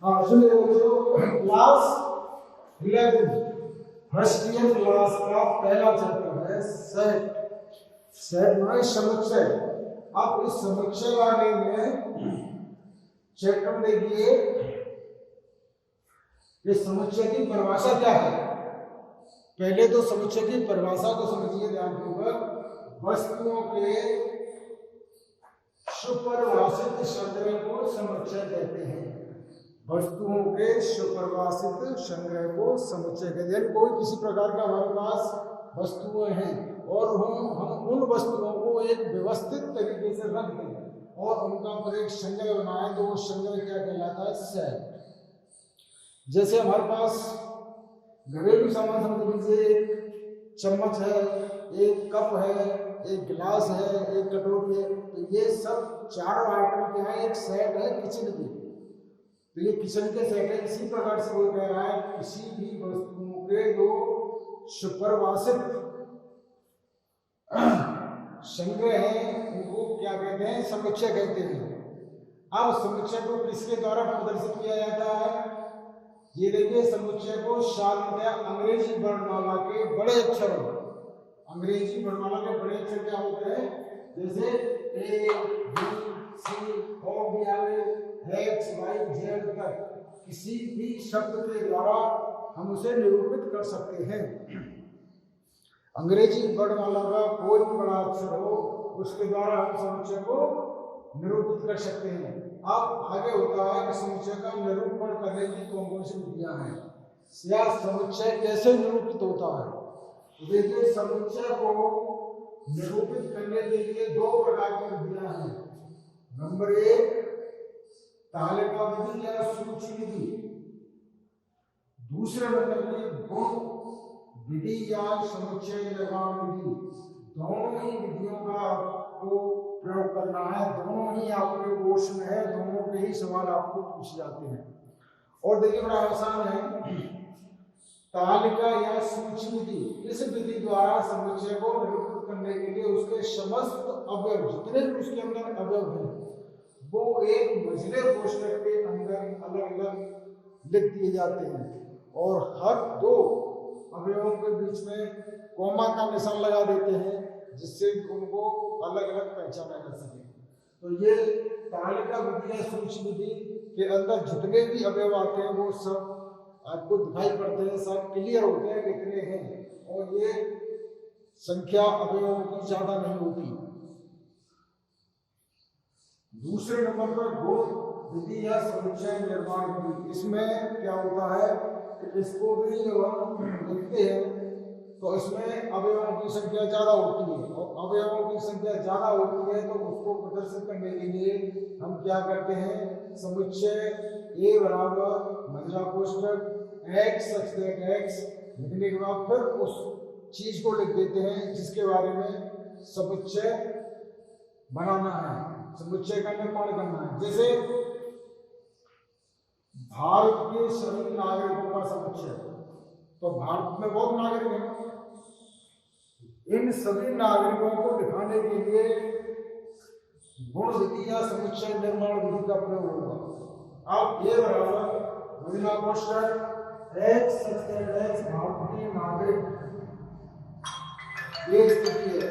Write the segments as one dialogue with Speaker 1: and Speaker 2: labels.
Speaker 1: हाँ सुनिए बच्चों, क्लास 11 फर्स्ट ईयर क्लास का पहला चैप्टर है सेट। सेट माने समुच्चय। अब इस समुच्चय वाले में चैप्टर देखिए, इस समुच्चय की परिभाषा क्या है। पहले तो समुच्चय की परिभाषा को समझिए ध्यानपूर्वक। वस्तुओं के सुपरिभाषित संग्रह को समुच्चय कहते हैं। वस्तुओं के सुपरिभाषित संग्रह को समुच्चय कहते हैं। कोई किसी प्रकार का हमारे पास वस्तुएं हैं और हम उन वस्तुओं को एक व्यवस्थित तरीके से रख दें और उनका पर एक संग्रह बनाएं, तो वो संग्रह क्या कहलाता है? सेट। जैसे हमारे पास घरेलू सामान समझ लीजिए, एक चम्मच है, एक कप है, एक गिलास है, एक कटोरी है, तो ये सब चारों आइटम क्या है? एक सेट है किचन की। तो ये किचन के सेट है। इसी प्रकार से वो कह रहा है किसी भी वस्तुओं के जो सुपरिभाषित संग्रह है उनको क्या कहते हैं? समुच्चय कहते हैं। अब समुच्चय को किसके द्वारा प्रदर्शित किया जाता है? ये देखिए, समुच्चय को सामान्यतया अंग्रेजी वर्णमाला के बड़े अक्षर, अंग्रेजी वर्णमाला के बड़े अक्षर क्या होते हैं? जैसे ए बी सी और भी आगे एक्स वाई जेड तक किसी भी शब्द के द्वारा हम उसे निरूपित कर सकते हैं। अंग्रेजी वर्णमाला का कोई भी बड़ा अक्षर हो उसके द्वारा हम समुच्चय को निरूपित कर सकते हैं। अब आगे होता है कि समुच्चय का निरूपण करने की कौन कौन सी विधियां हैं या समुच्चय कैसे निरूपित होता है। तो देखिए, समुच्चय को निरूपित करने के लिए दो प्रकार की विधियां हैं। नंबर 1 तालिका विधि या सूची विधि। दूसरे नंबर की गुण विधि या समुच्चय निर्माण विधि। दोनों ही विधियों का आपको प्रयोग करना है। दोनों ही आपके कोर्स में है, दोनों के ही सवाल आपको पूछे जाते हैं। और देखिए, बड़ा आसान है। तालिका या सूची विधि, इस विधि द्वारा समुच्चय को निरूपित करने के लिए उसके समस्त अवयव, जितने भी उसके अंदर अवयव हैं, वो एक मझले कोष्ठक के अंदर अलग अलग लिख दिए जाते हैं और हर दो अवयवों के बीच में कॉमा का निशान लगा देते हैं, जिससे उनको अलग अलग पहचाना जा सके। तो ये तालिका विधि या सूची विधि के अंदर जितने भी अवयव आते हैं वो सब आपको दिखाई पड़ते हैं, सब क्लियर होते हैं कितने हैं, और ये संख्या अवयवों की ज्यादा नहीं होती। दूसरे नंबर पर गुण विधि या समुच्चय निर्माण विधि। इसमें क्या होता है कि इसको भी जब हम लिखते हैं तो इसमें अवयवों की संख्या ज्यादा होती है, और अवयवों की संख्या ज्यादा होती है तो उसको प्रदर्शित करने के लिए हम क्या करते हैं? समुच्चय ए बराबर महिला कोष्ठक एक्स एक्स लिखने के बाद फिर उस चीज को लिख देते हैं जिसके बारे में समुच्चय बनाना है, समुच्चय का निर्माण करना है। जैसे भारत के सभी नागरिकों का समुच्चय, तो भारत में बहुत नागरिक हैं, इन सभी नागरिकों को दिखाने के लिए गुण विधि या समुच्चय निर्माण विधि का प्रयोग होगा। अब ये बराबर महिला कोष्ठक एक्स भारत के नागरिक, ये स्थिति है।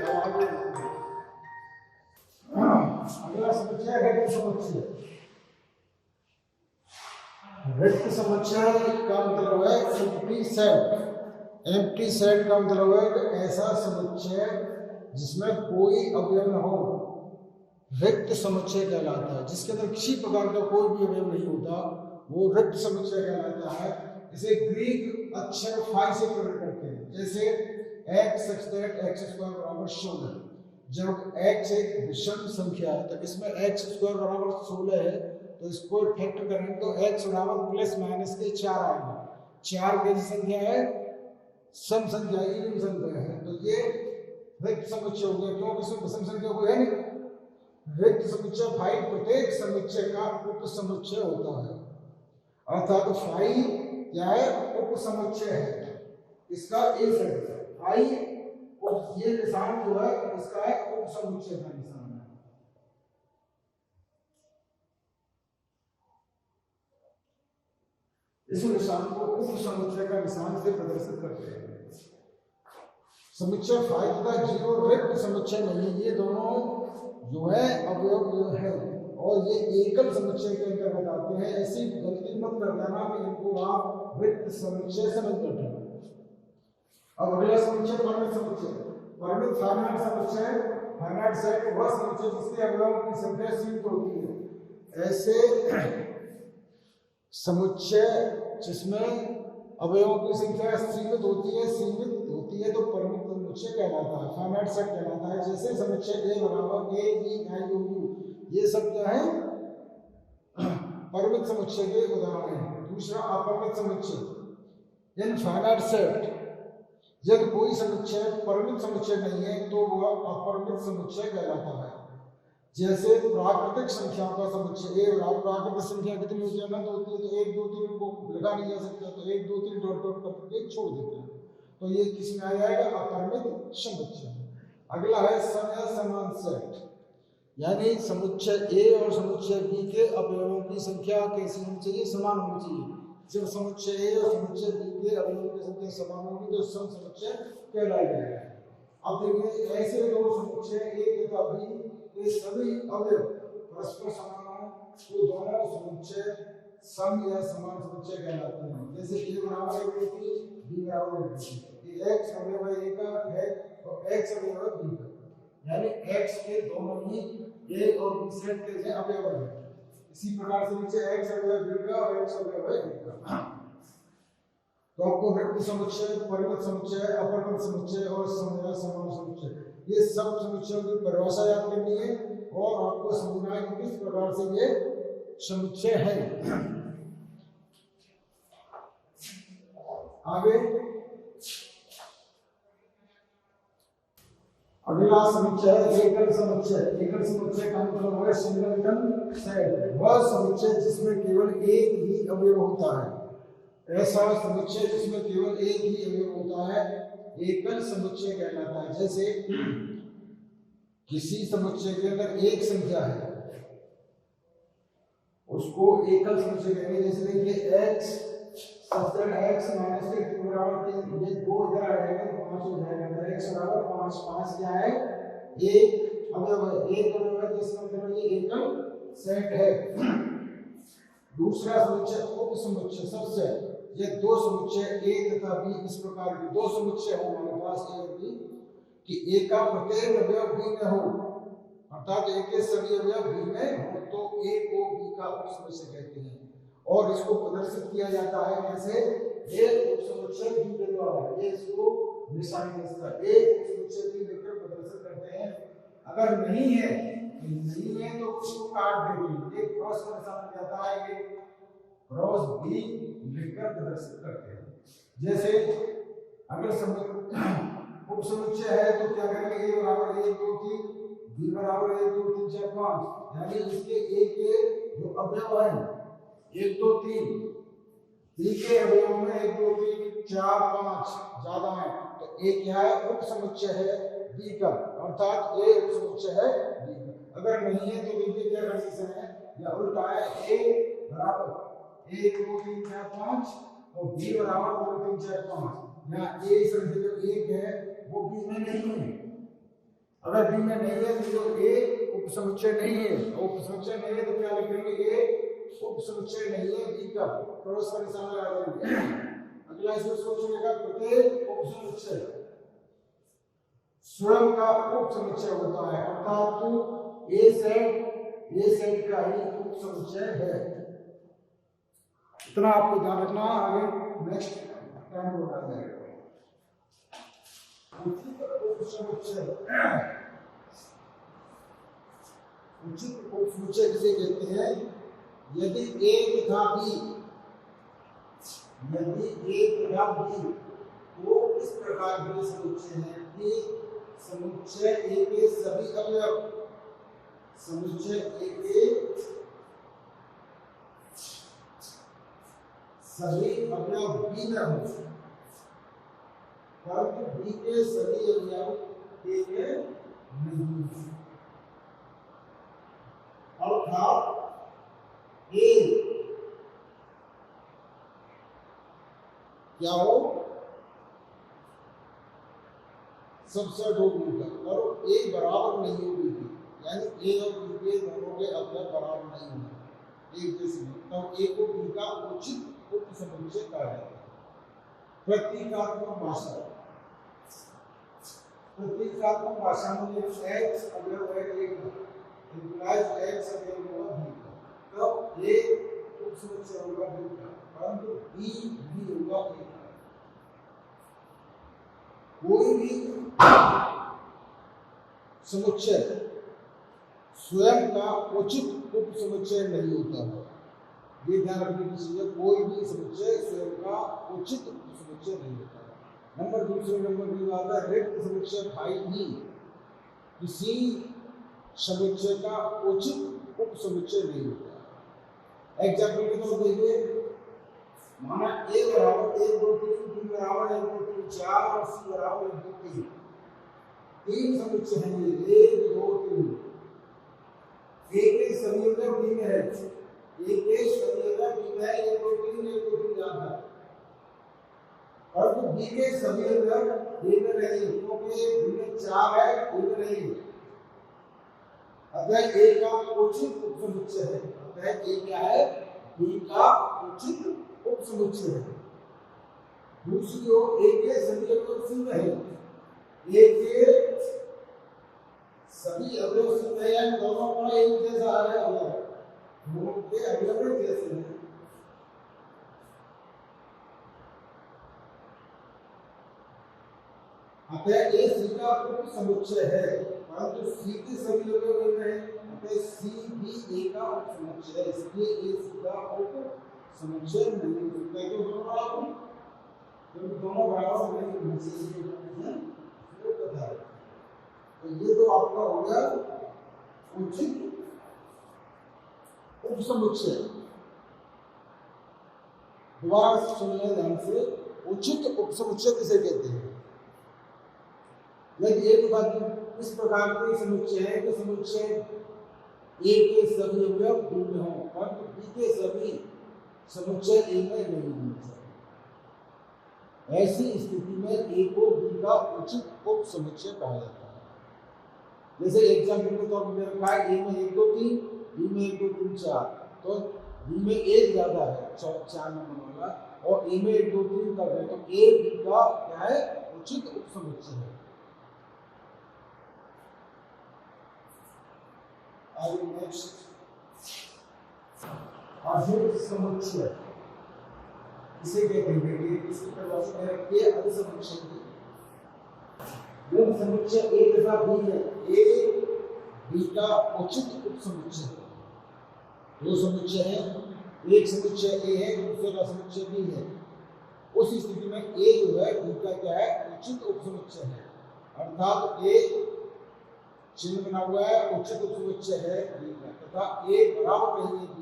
Speaker 1: अगला समुच्चय है रिक्त समुच्चय। रिक्त समुच्चय का मतलब है एम्प्टी सेट। एम्प्टी सेट का मतलब है कि ऐसा समुच्चय जिसमें कोई अवयव न हो, रिक्त समुच्चय कहलाता है। जिसके अंदर किसी प्रकार का कोई भी अवयव नहीं होता, वो रिक्त समुच्चय कहलाता है। इसे ग्रीक अक्षर फाई से प्रकट करते हैं। जैसे x² बराबर 16। जब x एक विषम संख्या है तो इसमें x² बराबर 16 है, तो इसको फैक्टर करेंगे तो x बराबर प्लस माइनस के 4 आएगा। 4 कैसी संख्या है? सम संख्या, इवन संख्या है। तो ये रिक्त समुच्चय हो गया, क्योंकि इसमें विषम संख्या कोई है नहीं। रिक्त समुच्चय फाई प्रत्येक समुच्चय का उप समुच्चय होता है, अर्थात फाई क्या है? उप समुच्चय है। इसका एक फाई और ये निशान जो है इसका है उप समुच्चय का निशान है। इस निशान को उप समुच्चय का निशान से प्रदर्शित करते हैं। समुच्चय फाई तथा जीरो रिक्त समुच्चय नहीं, ये दोनों जो है अवयव जो है और ये एकल समुच्चय के अंतर्गत आते हैं। ऐसी गलती मत कर देना कि इनको आप रिक्त समुच्चय समझ बैठे। अब अगला समुच्चय परिमित समुच्चय। परिमित फाइनाइट समुच्चय, फाइनाइट सेट वह समुच्चय जिसके अवयवों की संख्या सीमित होती है। ऐसे समुच्चय जिसमें अवयवों की संख्या सीमित होती है तो परिमित समुच्चय कहलाता है, फाइनाइट सेट कहलाता है। जैसे समुच्चय ए बराबर A B I O you, ये सब क्या है परिमित समुच्चय के उदाहरण हैं। दूसरा अपरिमित समुच्चय। इन फाइनाइट सेट यदि कोई समुच्चय परिमित समुच्चय नहीं है तो वह अपरिमित समुच्चय कहलाता है। जैसे प्राकृतिक संख्याओं का समुच्चय ए बराबर, प्राकृतिक संख्या कितनी होती है, अनंत होती है, तो 1 2 3 को लगा नहीं जा सकता, तो 1 2 3 डॉट डॉट करके छोड़ देते हैं, तो ये किसमें आ जाएगा अपरिमित समुच्चय। अगला है समान सेट, यानी समुच्चय ए और समुच्चय बी के अवयवों की संख्या कैसी होनी चाहिए, समान होनी चाहिए। जब समुच्चय ए और समुच्चय बी के अवयवों की संख्या समान होगी तो सम समुच्चय कहलाएगा। अब देखिए ऐसे दो समुच्चय ए तथा बी के सभी अवयव परस्पर समान हो तो दोनों समुच्चय सम या समान समुच्चय कहलाते हैं। जैसे ए बराबर ए बी, बी बराबर बी, एक्स अवयव ए का है और एक्स अवयव बी का, यानी एक्स के दोनों ही ए और बी सेट के अवयव हैं। इसी प्रकार से नीचे एक्स अवयव बी का और एक्स अवयव ए का। तो आपको रिक्त समुच्चय, परिमित समुच्चय, अपरिमित समुच्चय और समान समुच्चय, ये सब समुच्चयों की परिभाषा याद करनी है और आपको समझना है कि किस प्रकार से ये समुच्चय है। आगे अगला समुच्चय एकल समुच्चय। एकल समुच्चय का मतलब है सिंगलटन सेट, वह समुच्चय जिसमें केवल एक ही अवयव होता है। ऐसा समुच्चय जिसमें केवल एक ही अवयव होता है एकल समुच्चय कहलाता है। जैसे किसी समुच्चय के अंदर एक संख्या है उसको एकल समुच्चय कहेंगे। जैसे देखिए x सब्सटेंड x माइनस के बराबर 3, ये 2 इधर आएगा तो 5 हो जाएगा, x बराबर 5, 5 क्या है एक अवयव है, एक अवयव है जिसका मतलब ये एकल सेट है। दूसरा समुच्चय उप समुच्चय सबसेट, ये दो समुच्चय ए तथा बी, इस प्रकार के दो समुच्चय हो हमारे पास ए और बी कि ए का प्रत्येक अवयव बी में हो, अर्थात ए के सभी अवयव बी में हो तो ए को बी का उप समुच्चय कहते हैं। और इसको प्रदर्शित किया जाता है कैसे, ए उप समुच्चय बी के द्वारा, ये इसको निशान देता है, ए उप समुच्चय बी लिखकर प्रदर्शित करते हैं। अगर नहीं है तो उसको काट देंगे, एक क्रॉस का निशान लग जाता है, ये क्रॉस बी लिखकर प्रदर्शित करते हैं। जैसे अगर उप समुच्चय है तो क्या करेंगे, ए बराबर 1 2 3, बी बराबर 1 2 3 4 5, यानी इसके ए के जो अवयव हैं 1 2 3, बी के अवयव में 1 2 3 4 5 ज्यादा है तो ए क्या है उप समुच्चय है बी का, अर्थात ए उप समुच्चय है बी का। अगर नहीं है तो देखिए क्या कंडीशन है, या उल्टा है, ए बराबर 1 2 3 4 5 और बी बराबर 2 3 4 5, यहाँ ए संख्या जो 1 है वो बी में नहीं है। अगर बी में नहीं है तो जो ए उप समुच्चय नहीं है, उप समुच्चय नहीं है तो क्या लिखेंगे, ए उप समुच्चय नहीं है बी का, क्रॉस का निशान लगा देंगे। अगला इसमें सोचेगा प्रत्येक उप समुच्चय स्वयं का उप समुच्चय होता है, अर्थात तो ए सेट का ही उप समुच्चय है। इतना आपको ध्यान रखना, आगे नेक्स्ट टाइम हो रहा है। उचित उप समुच्चय किसे कहते हैं, यदि ए तथा बी वो इस प्रकार के समुच्चय हैं कि समुच्चय ए के सभी अवयव बी में हो परंतु बी के सभी अवयव ए में नहीं, अर्थात ए क्या हो, सबसेट हो बी का, और ए बराबर नहीं हो बी की, यानी ए और बी के दोनों के अवयव बराबर नहीं होंगे एक जैसे, तब ए को बी का उचित उपसमुच्चय कहा जाता है। प्रतीकात्मक भाषा, प्रतीकात्मक भाषा में x अवयव है a का, इंप्लाइज x अवयव होगा b का, तब a उपसमुच्चय होगा b का, परंतु b भी होगा a का। कोई भी समुच्चय स्वयं का उचित उपसमुच्चय नहीं होता है, ये ध्यान रखने की चीज है। कोई भी समुच्चय स्वयं का उचित उपसमुच्चय नहीं होता है। दूसरे नंबर की बात है रिक्त समुच्चय भाई ही किसी समुच्चय का उचित उपसमुच्चय नहीं होता। एग्जाम्पल के तौर देखिए, माना a बराबर 1 2 3, b बराबर 1 2 3 4 और c बराबर 1 2 3, तीन समुच्चय हैं ये 1 2 3। a के सभी अवयव b में है, a के सभी अवयव b में है 1 2 3 1 2 3 याद है, और तो b के सभी अवयव b में नहीं, क्योंकि b में 4 है b में नहीं। अतः a का उचित उपसमुच्चय है, अतः a क्या है, b का उचित उपसमुच्चय है। दूसरी ओर a के सभी अवयव c में है, a के सभी अवयव c में है, दोनों का एक जैसा है अवयव, दोनों के अवयव एक जैसे हैं। अतः a c का उपसमुच्चय है, परंतु c के सभी अवयव नहीं है, अतः c भी a का उपसमुच्चय है, इसलिए a c का उपसमुच्चय नहीं हो सकता। क्यों दोनों बराबर, जब दोनों बराबर नहीं होने चाहिए वो पता है। तो ये तो आपका हो गया उचित उपसमुच्चय। दोबारा सुनने ध्यान से, उचित उपसमुच्चय किसे कहते हैं? लेकिन एक बात इस प्रकार के समुच्चय है कि समुच्चय a के सभी अवयव b में हों, परंतु b के सभी समुच्चय a में नहीं होने चाहिए। ऐसी स्थिति में a को b का उचित उपसमुच्चय कहा जाता है। जैसे एग्जाम्पल के तौर पर रखा है a में 1 2 3, b में 1 2 3 4, तो b में 1 ज्यादा है 4 नंबर वाला, और a में 1 2 3 तक है, तो a b का क्या है, उचित उपसमुच्चय है। आगे नेक्स्ट, अधिक समुच्चय इसे कहते हैं कि इसकी परिभाषा है कि अधिक समुच्चय की जब समुच्चय a तथा b है, a b का उचित उपसमुच्चय है। दो समुच्चय हैं, एक समुच्चय a है, दूसरे का समुच्चय b है, उस स्थिति में a जो है b का क्या है, उचित उपसमुच्चय है। अर्थात a चिन्ह बना हुआ है, उचित उपसमुच्चय है b का, तथा a बराबर नहीं है b,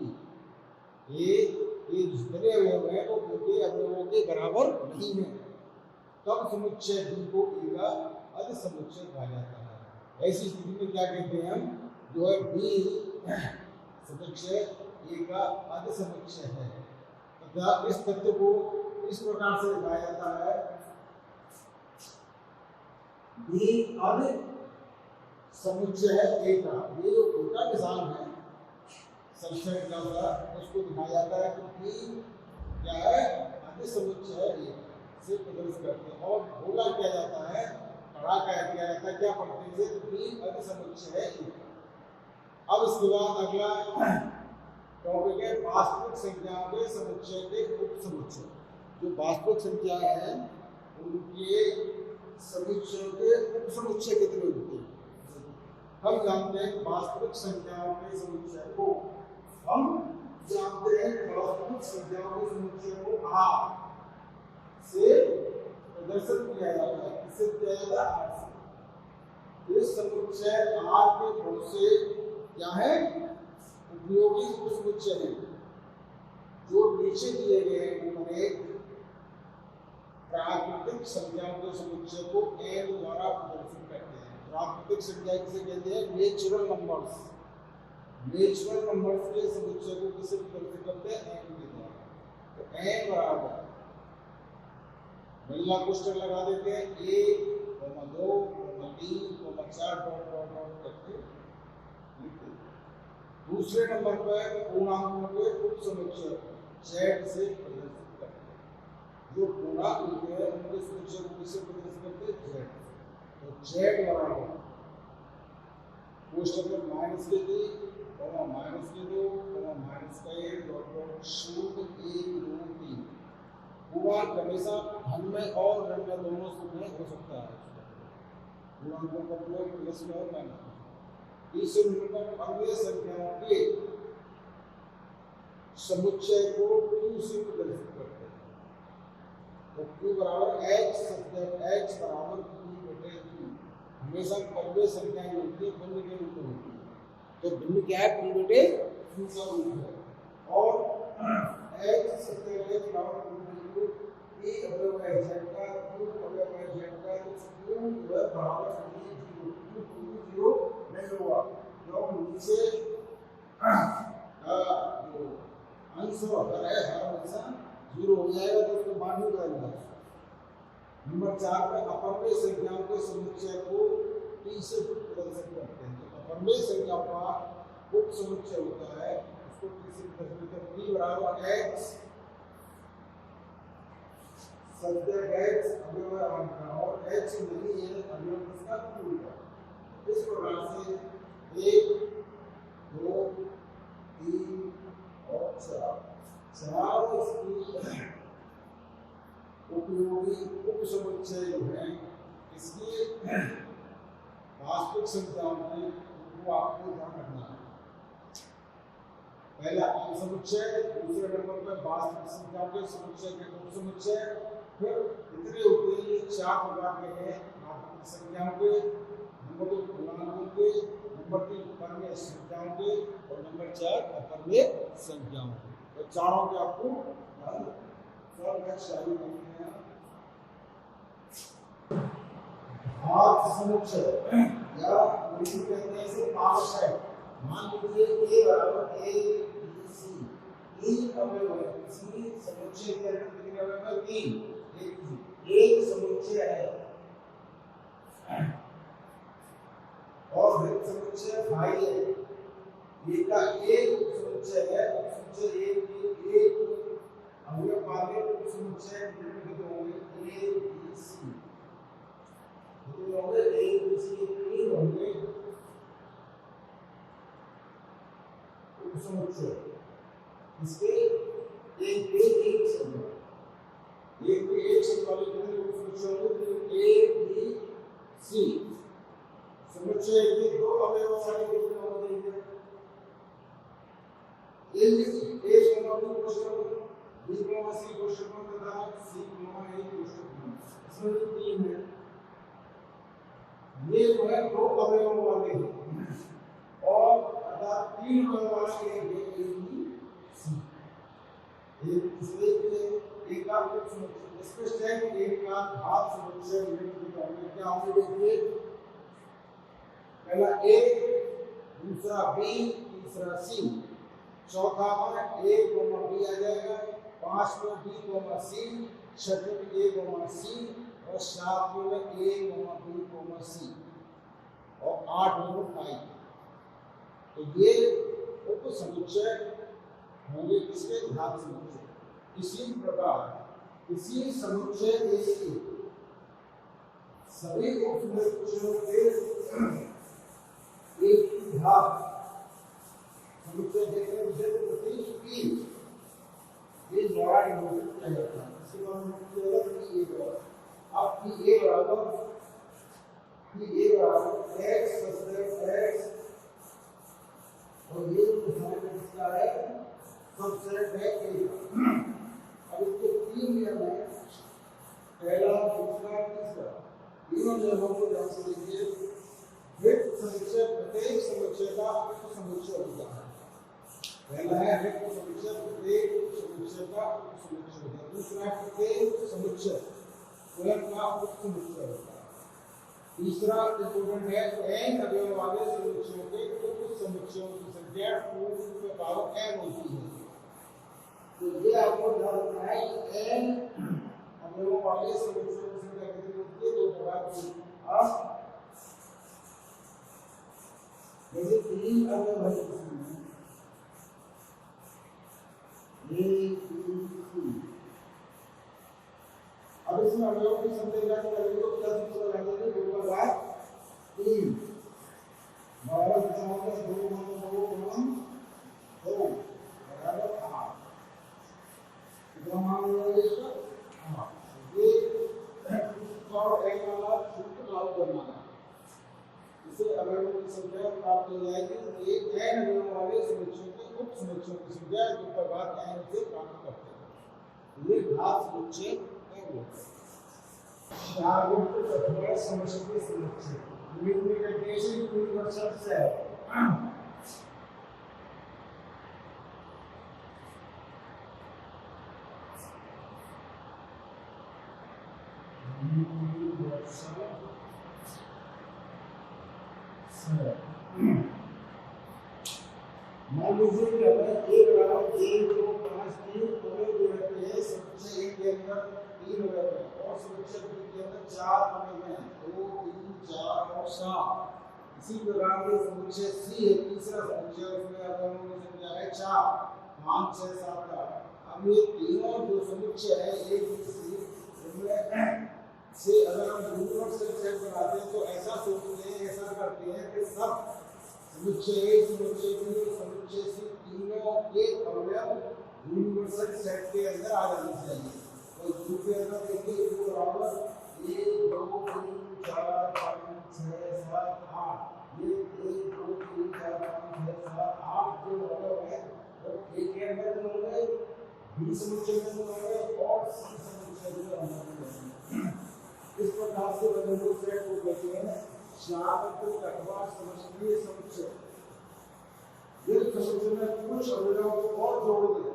Speaker 1: a जितने अवयव है वो b के अवयवों के बराबर नहीं है, तब समुच्चय b को a का अधिक समुच्चय कहा जाता है। ऐसी स्थिति में क्या कहते हैं हम, जो है b समुच्चय a का अधिक समुच्चय है, तथा इस तथ्य को इस प्रकार से दिखाया जाता है, b अधिक समुच्चय है a का, ये जो उल्टा निशान है सबसेट का उसको दिखाया जाता है कि b क्या है, अधिक समुच्चय है a से प्रदर्शित करते हैं। और बोला क्या जाता है, पढ़ा क्या किया जाता है, क्या पढ़ते हैं, तो b अधिक समुच्चय है a का। अब इसके बाद अगला टॉपिक है वास्तविक संख्याओं के समुच्चय के उपसमुच्चय। जो वास्तविक संख्या है उनके समुच्चयों के उपसमुच्चय कितने होते हैं? हम जानते हैं वास्तविक संख्याओं के समुच्चय को, हम जानते हैं वास्तविक संख्याओं के समुच्चय को r से प्रदर्शित किया जाता है। किससे किया जाता है? r से। इस समुच्चय r के बहुत से क्या है, उपयोगी उपसमुच्चय हैं, जो नीचे दिए गए हैं। एक प्राकृतिक संख्याओं के समुच्चय को n द्वारा प्रदर्शित करते हैं। प्राकृतिक संख्या किसे कहते हैं? Natural numbers. नेचुरल नंबर्स के समुच्चय को किसे प्रदर्शित करते हैं? n के द्वारा। तो n बराबर मिलना कोष्टक लगा देते हैं 1, 2, 3, 4 डॉट डॉट डॉट करके लिखते हैं। दूसरे नंबर पर पूर्णांकों के उप समुच्चय z से प्रदर्शित करते हैं। जो पूर्णांक होते हैं उनके समुच्चय को किससे प्रदर्शित करते हैं? z। तो z बराबर कोष्टक में माइनस के 3, माइनस के 2, माइनस का 1 डॉट डॉट 0, 1, 2, 3। पूर्णांक हमेशा धन में और ऋण में दोनों में हो सकता है। पूर्णांकों का प्रयोग प्लस में और माइनस में। इस निम्नतम अन्य संख्याओं के समुच्चय को q से प्रदर्शित करते हैं। तो q बराबर h सत्य h बराबर p/q। हमेशा कर्वीय संख्याएं होती है, भिन्न के रूप में होती है। तो भिन्न क्या है? p/q का रूप है। और h सत्य h बराबर p/q, a अवयव है z का, q अवयव है z का, तो q बराबर q 0 नहीं होगा। क्यों? नीचे जो अंश है हर हमेशा 0 हो जाएगा, तो उसको मान ही बदल जाएगा। नंबर 4 पे अपरमेय संख्याओं के समुच्चय को t से प्रदर्शित करते हैं। तो अपरमेय संख्याओं का उप समुच्चय होता है, उसको t से प्रदर्शित करते हैं। p बराबर h सत्य h अवयव और h नहीं है अवयव किसका? q का। इस प्रकार से 1, 2, 3 और 4 इसकी उपयोगी उप समुच्चय जो है इसकी वास्तविक संख्याओं में उनको आपको ध्यान रखना है। पहला उप समुच्चय, दूसरे नंबर पर वास्तविक संख्याओं के समुच्चय के उप समुच्चय। फिर इतने होते हैं, ये 4 प्रकार के हैं वास्तविक संख्याओं के, नंबर 2 पूर्णांकों के, नंबर 3 अपरमेय संख्याओं के और नंबर 4 अपरमेय संख्याओं के। तो चारों के आपको ध्यान समुच्चय या कहते हैं इसे पाश है। मान लीजिए a बराबर a b c, तीन अवयव है, इसी समुच्चय के अंदर कितने अवयव है? 3। एक समुच्चय है और वृत्त समुच्चय भाई है। ये का एक समुच्चय है, समुच्चय एक अवयव वाले समुच्चय कितने होंगे? a b c कितने होंगे? a b c 3 होंगे समुच्चय। इसके एक शब्द वाले कितने समुच्चय होंगे? a b c समुच्चय के दो अवयव वाले कितने होंगे? एक b, c कोष्ठकों तथा c, a कोष्ठकों। इसमें 3 है। ये जो है दो अवयवों वाले हैं और अर्थात 3 अवयव वाले हैं, एक का स्पष्ट है कि एक का घात समुच्चय क्या होंगे? देखिए, पहला a, दूसरा b, तीसरा c, चौथा में a, b आ जाएगा, 5 में b, c, छठे में a, c और 7 में a, b, c और 8 में i। तो ये उप समुच्चय होंगे किसके? घात समुच्चय। इसी प्रकार इसी समुच्चय के सभी उप समुच्चयों के एक ही घात समुच्चय देखने से प्रतीक p ये द्वारा निरूपित किया जाता है। इसके बाद हम p अब p बराबर x x और ये किसका है? सबसेट है a। अब इसके 3 नियम है, पहला, दूसरा, तीसरा। तीनों नियमों को ध्यान से देखिए। वृत्त समुच्चय प्रत्येक समुच्चय का उप समुच्चय होता है। पहला है वृत्त समुच्चय प्रत्येक समुच्चय का उप समुच्चय होता है। दूसरा प्रत्येक समुच्चय स्वयं का उप समुच्चय होता है। तीसरा इंपॉर्टेंट है n अवयव वाले समुच्चयों के उप समुच्चयों की संख्या पूर्ण पावर n होती है। तो ये आपको ध्यान रखना है कि n अवयवों वाले समुच्चयों की संख्या कितनी होती है? 2 प्रकार की। अब जैसे 3 अवयव है इसमें A B C, अब इसमें अवयवों की संख्या ज्ञात करेंगे तो क्या सूत्र लगाएंगे? 2/3 12 दिशाओं में 2 गुणन 2 बराबर 8। कितना मान लिया इसका? 8। ये और एक वाला सूत्र लागू करना है, इसे अवयवों की संख्या प्राप्त हो जाएगी। एक n अवयवों वाले समुच्चयों की उप समुच्चयों की संख्या 2/n से प्राप्त करते हैं। ये घात समुच्चय है। शार्वत्रिक अथवा समष्टि समुच्चय यूनिफिकेशन यूनिवर्सल सेट। मान लीजिए कि हमें एक बराबर 1 2 5 3 अवयव रहते हैं, समुच्चय ए के अंदर 3 अवयव हैं और समुच्चय बी के अंदर 4 अवयव हैं, 2 3 4 और 7। इसी प्रकार से समुच्चय सी है, तीसरा समुच्चय, उसमें अवयवों की संख्या है 4 5 6 7 8। अब ये तीनों जो समुच्चय है ए बी सी, इनमें से अगर हम यूनिवर्सल सेट बनाते हैं तो ऐसा सोचते हैं, ऐसा करते हैं कि सब समुच्चय ए समुच्चय बी समुच्चय सी तीनों के अवयव यूनिवर्सल सेट के अंदर आ जाने चाहिए। और यू के अंदर देखिए यू बराबर 1 2 3 4 5 6 7 8, ये 1 2 3 4 5 6 7 8 जो अवयव है वो ए के अंदर भी होंगे, बी समुच्चय में भी होंगे और सी समुच्चय में होंगे। इस प्रकार से अवयवों सेट को कहते हैं शार्वत्रिक अथवा समष्टि समुच्चय। ये समुच्चय में कुछ अवयवों को और जोड़ दें,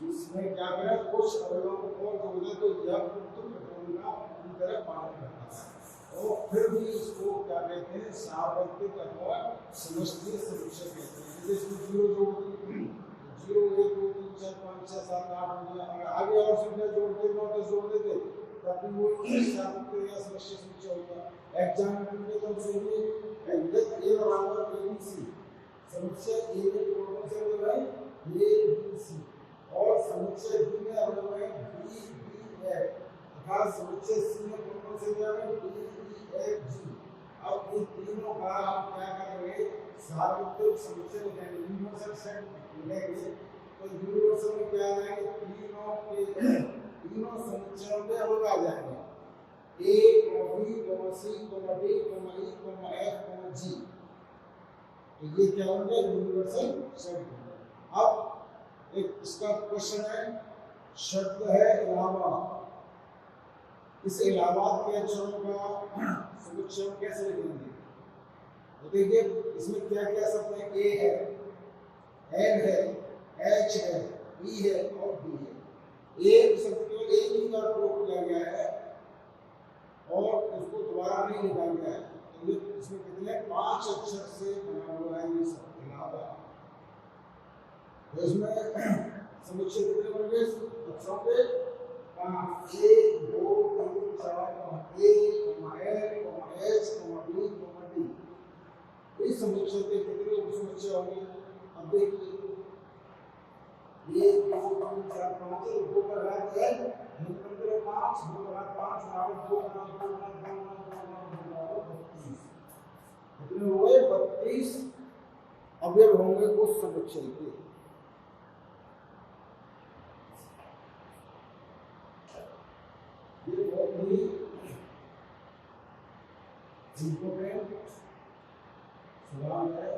Speaker 1: इसमें क्या करें, कुछ अवयवों को और जोड़ दें तो यह फॉर्मूला पूरी तरह पालन करता है और फिर भी इसको क्या कहते हैं? शार्वत्रिक अथवा समष्टि समुच्चय कहते हैं। जैसे इसमें 0 जोड़ दी, 0 1 2 3 4 5 6 7 8 हो गया, अगर आगे और संख्या जोड़ते 9 10 जोड़ देते तब भी वो शार्वत्रिक या समष्टि समुच्चय होगा। एग्जाम्पल के तौर पे ये ए बराबर ए बी सी, समुच्चय ए में कौन से अवयव है? ए बी सी, और समुच्चय बी में अवयव है बी डी एफ, अर्थात समुच्चय सी में कौन से अवयव है? D E F G. अब इन तीनों का हम क्या करेंगे? सार्वत्रिक समुच्चय लिखेंगे, यूनिवर्सल सेट लिखेंगे। तो यूनिवर्सल में क्या आएगा? तीनों समुच्चयों के अवयव आ जाएंगे, A, B, C, D, E, F, G। तो ये क्या होंगे? Universal set. अब एक इसका क्वेश्चन है, शब्द है इलाहाबाद, इस इलाहाबाद के अक्षरों का समुच्चय कैसे लिखेंगे? तो देखिए इसमें क्या क्या शब्द है? A है, N है, H है, E है और B है। एक शब्द केवल एक ही बार प्रयोग किया गया है और उसको दोबारा नहीं लिखा गया है। तो ये इसमें कितने 5 अक्षर से बना हुआ है ये शब्द इलाहाबाद। तो इसमें समुच्चय कितने बन गए अक्षरों के? 5 1 2 3 4 5 A, L, H, D, D। इस समुच्चय के कितने उपसमुच्चय होंगे? अब देखिए ये 2 3 4 5 2 का घात है, मतलब 5 2 का घात 5 बराबर 2 का घात 2 बराबर 32। कितने हुए? 32 अवयव होंगे उस समुच्चय के। ये बहुत ही इम्पोर्टेंट सवाल है।